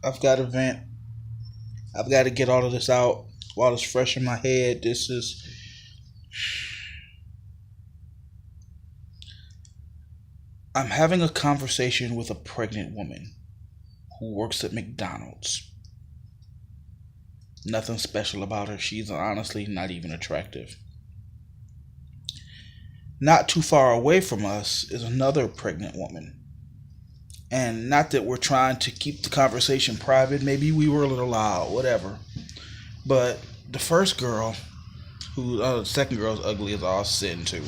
I've got to vent. I've got to get all of this out while it's fresh in my head. I'm having a conversation with a pregnant woman who works at McDonald's. Nothing special about her. She's honestly not even attractive. Not too far away from us is another pregnant woman. And not that we're trying to keep the conversation private. Maybe we were a little loud, whatever. But the first girl, the second girl's ugly as all sin too.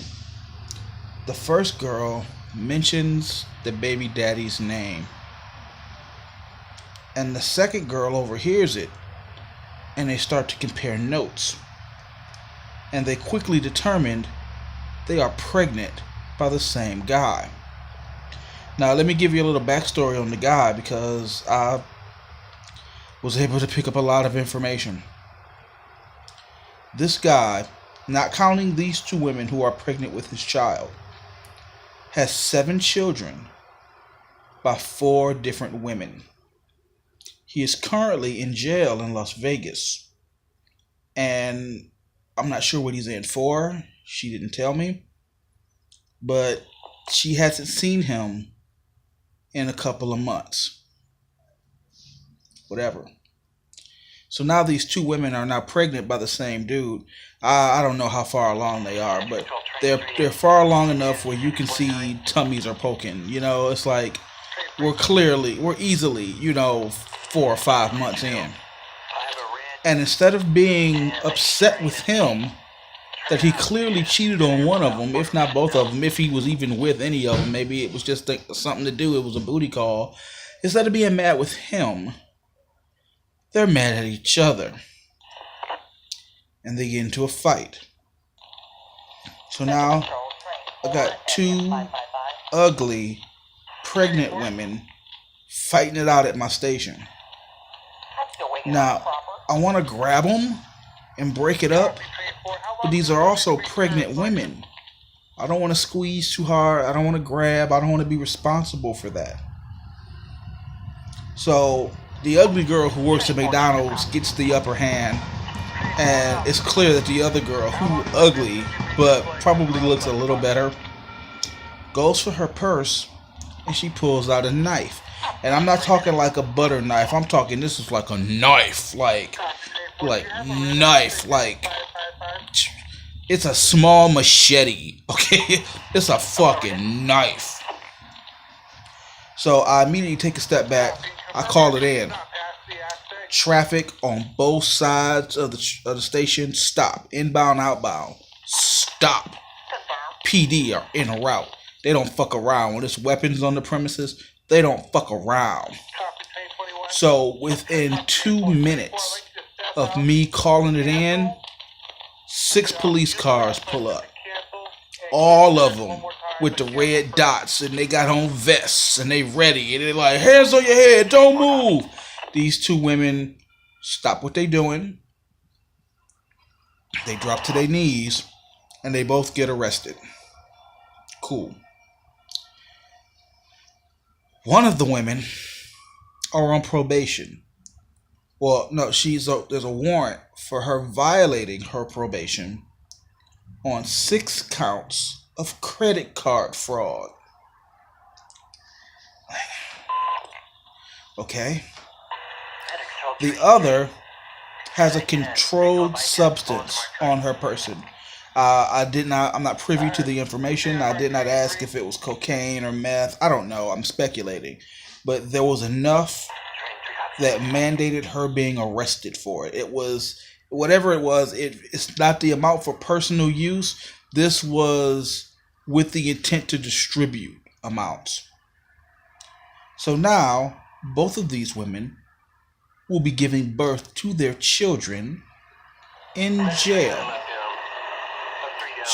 The first girl mentions the baby daddy's name. And the second girl overhears it. And they start to compare notes. And they quickly determined they are pregnant by the same guy. Now, let me give you a little backstory on the guy because I was able to pick up a lot of information. This guy, not counting these two women who are pregnant with his child, has 7 children by 4 different women. He is currently in jail in Las Vegas. And I'm not sure what he's in for. She didn't tell me. But she hasn't seen him in a couple of months. Whatever. So now these 2 women are now pregnant by the same dude. I don't know how far along they are, but they're far along enough where you can see tummies are poking. You know, it's like we're easily, 4 or 5 months in. And instead of being upset with him that he clearly cheated on one of them, if not both of them, if he was even with any of them, maybe it was just something to do, it was a booty call. Instead of being mad with him, they're mad at each other. And they get into a fight. So now, I got 2 ugly, pregnant women fighting it out at my station. Now, I want to grab them and break it up, but these are also pregnant women. I don't want to squeeze too hard. I don't want to grab. I don't want to be responsible for that. So, the ugly girl who works at McDonald's gets the upper hand, and it's clear that the other girl, who's ugly, but probably looks a little better, goes for her purse, and she pulls out a knife. And I'm not talking like a butter knife. I'm talking, this is like a knife. Like knife. Like, it's a small machete. Okay? It's a fucking knife. So I immediately take a step back. I call it in. Traffic on both sides of the station, stop. Inbound, outbound, stop. PD are in a route. They don't fuck around. When there's weapons on the premises, they don't fuck around. So within 2 minutes of me calling it in, 6 police cars pull up. All of them with the red dots, and they got on vests, and they ready, and they're like, hands on your head, don't move. These 2 women stop what they doing. They drop to their knees, and they both get arrested. Cool. One of the women are on probation. Well, no, there's a warrant for her violating her probation on 6 counts of credit card fraud. Okay. The other has a controlled substance on her person. I'm not privy to the information. I did not ask if it was cocaine or meth. I don't know. I'm speculating. But there was enough that mandated her being arrested for it. It was, whatever it was, it's not the amount for personal use. This was with the intent to distribute amounts. So now, both of these women will be giving birth to their children in jail.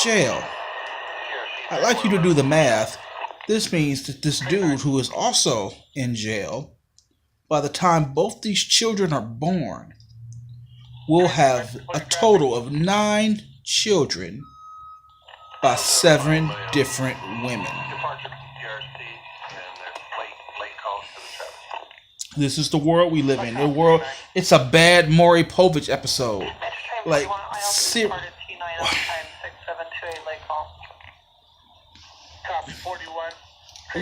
Jail. I'd like you to do the math. This means that this dude who is also in jail, by the time both these children are born, will have a total of 9 children by 7 different women. This is the world we live in. The world. It's a bad Maury Povich episode. Like,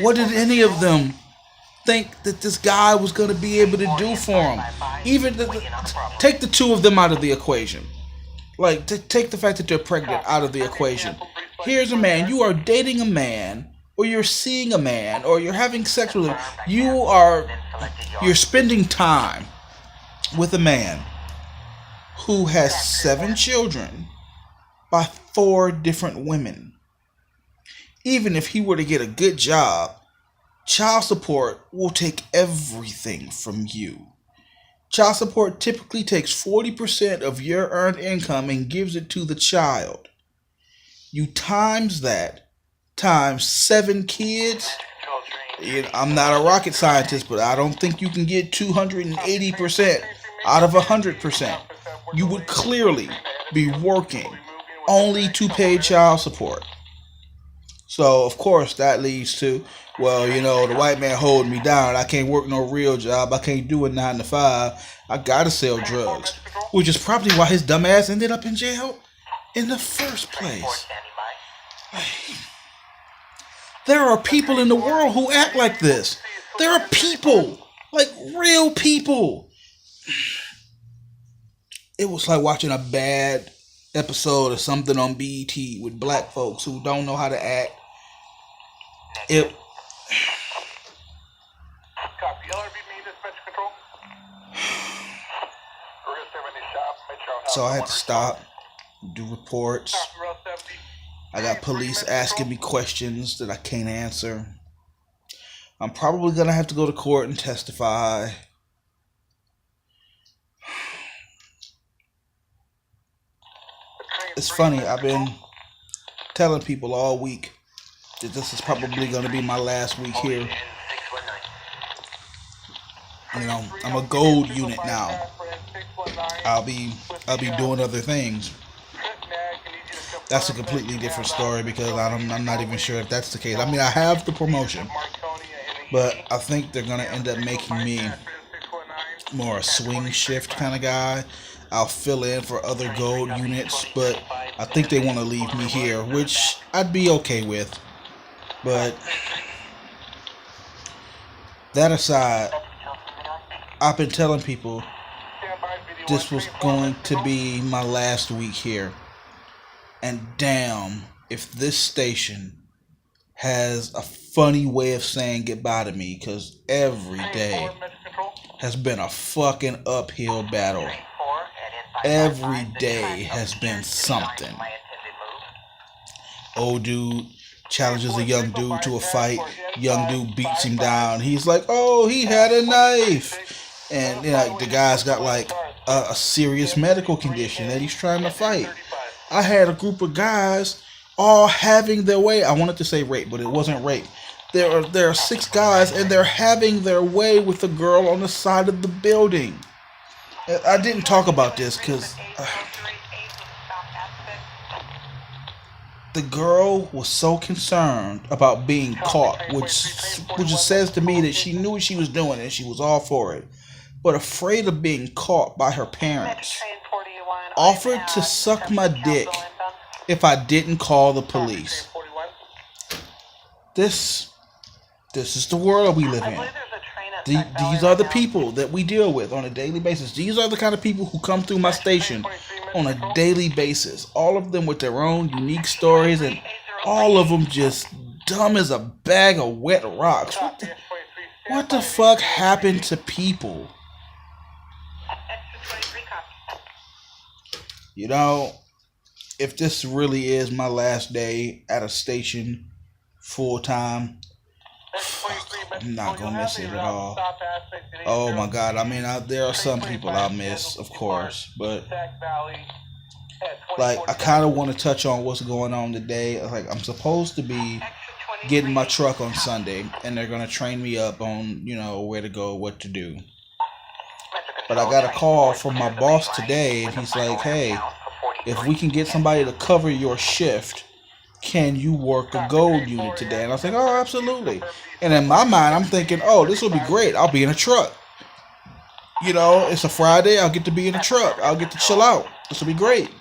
what did any of them think that this guy was going to be able to do for him? Even take the two of them out of the equation. Like, take the fact that they're pregnant out of the equation. Here's a man. You are dating a man, or you're seeing a man, or you're having sex with him. You're spending time with a man who has 7 children by 4 different women. Even if he were to get a good job, child support will take everything from you. Child support typically takes 40% of your earned income and gives it to the child. You times that, times 7 kids. I'm not a rocket scientist, but I don't think you can get 280% out of 100%. You would clearly be working only to pay child support. So, of course, that leads to, well, the white man holding me down. I can't work no real job. I can't do a 9 to 5. I gotta sell drugs. Which is probably why his dumb ass ended up in jail in the first place. There are people in the world who act like this. There are people, like real people. It was like watching a bad episode of something on BET with black folks who don't know how to act. So I had to stop, do reports. I got police asking me questions that I can't answer. I'm probably going to have to go to court and testify. It's funny, I've been telling people all week that this is probably going to be my last week here. I'm a gold unit now. I'll be doing other things. That's a completely different story because I'm not even sure if that's the case. I mean, I have the promotion, but I think they're going to end up making me more a swing shift kind of guy. I'll fill in for other gold units, but I think they want to leave me here, which I'd be okay with. But that aside, I've been telling people this was going to be my last week here. And damn, if this station has a funny way of saying goodbye to me, because every day has been a fucking uphill battle. Every day has been something. Old dude challenges a young dude to a fight. Young dude beats him down. He's like, oh, he had a knife. And the guy's got like a serious medical condition that he's trying to fight. I had a group of guys all having their way. I wanted to say rape, but it wasn't rape. There are 6 guys, and they're having their way with the girl on the side of the building. I didn't talk about this because the girl was so concerned about being caught, which says to me that she knew what she was doing and she was all for it, but afraid of being caught by her parents. Offered to suck my dick if I didn't call the police. This is the world we live in. These are the people that we deal with on a daily basis. These are the kind of people who come through my station on a daily basis. All of them with their own unique stories, and all of them just dumb as a bag of wet rocks. What the fuck happened to people? If this really is my last day at a station full time, I'm not gonna miss it at all. Oh my god, I mean, there are some people I'll miss, of course, but like, I kind of want to touch on what's going on today. Like, I'm supposed to be getting my truck on Sunday, and they're gonna train me up on, where to go, what to do. But I got a call from my boss today, and he's like, hey, if we can get somebody to cover your shift, can you work a gold unit today? And I was like, oh, absolutely. And in my mind, I'm thinking, oh, this will be great. I'll be in a truck. You know, it's a Friday. I'll get to be in the truck. I'll get to chill out. This will be great.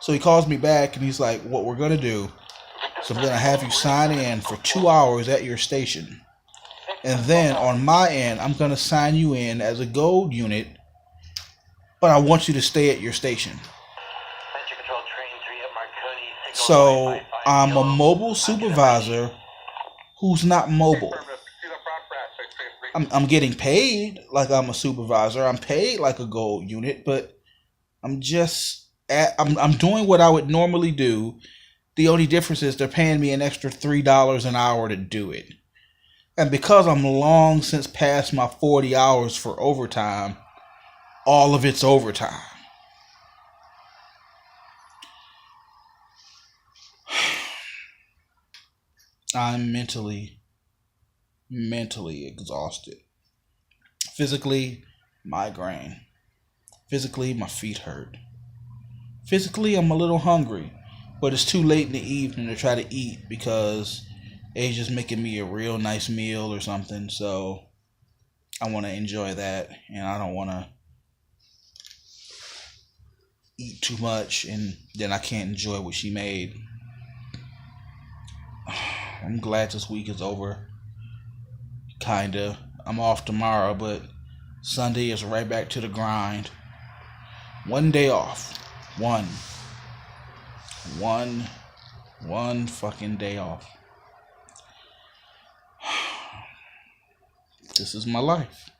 So he calls me back and he's like, what we're going to do is I'm going to have you sign in for 2 hours at your station. And then on my end, I'm going to sign you in as a gold unit, but I want you to stay at your station. So I'm a mobile supervisor who's not mobile. I'm getting paid like I'm a supervisor. I'm paid like a gold unit, but I'm doing what I would normally do. The only difference is they're paying me an extra $3 an hour to do it. And because I'm long since past my 40 hours for overtime, all of it's overtime. I'm mentally exhausted. Physically, migraine. Physically, my feet hurt. Physically, I'm a little hungry, but it's too late in the evening to try to eat because Asia's making me a real nice meal or something, so I want to enjoy that, and I don't want to eat too much and then I can't enjoy what she made. I'm glad this week is over. Kinda. I'm off tomorrow, but Sunday is right back to the grind. One day off. One fucking day off. This is my life.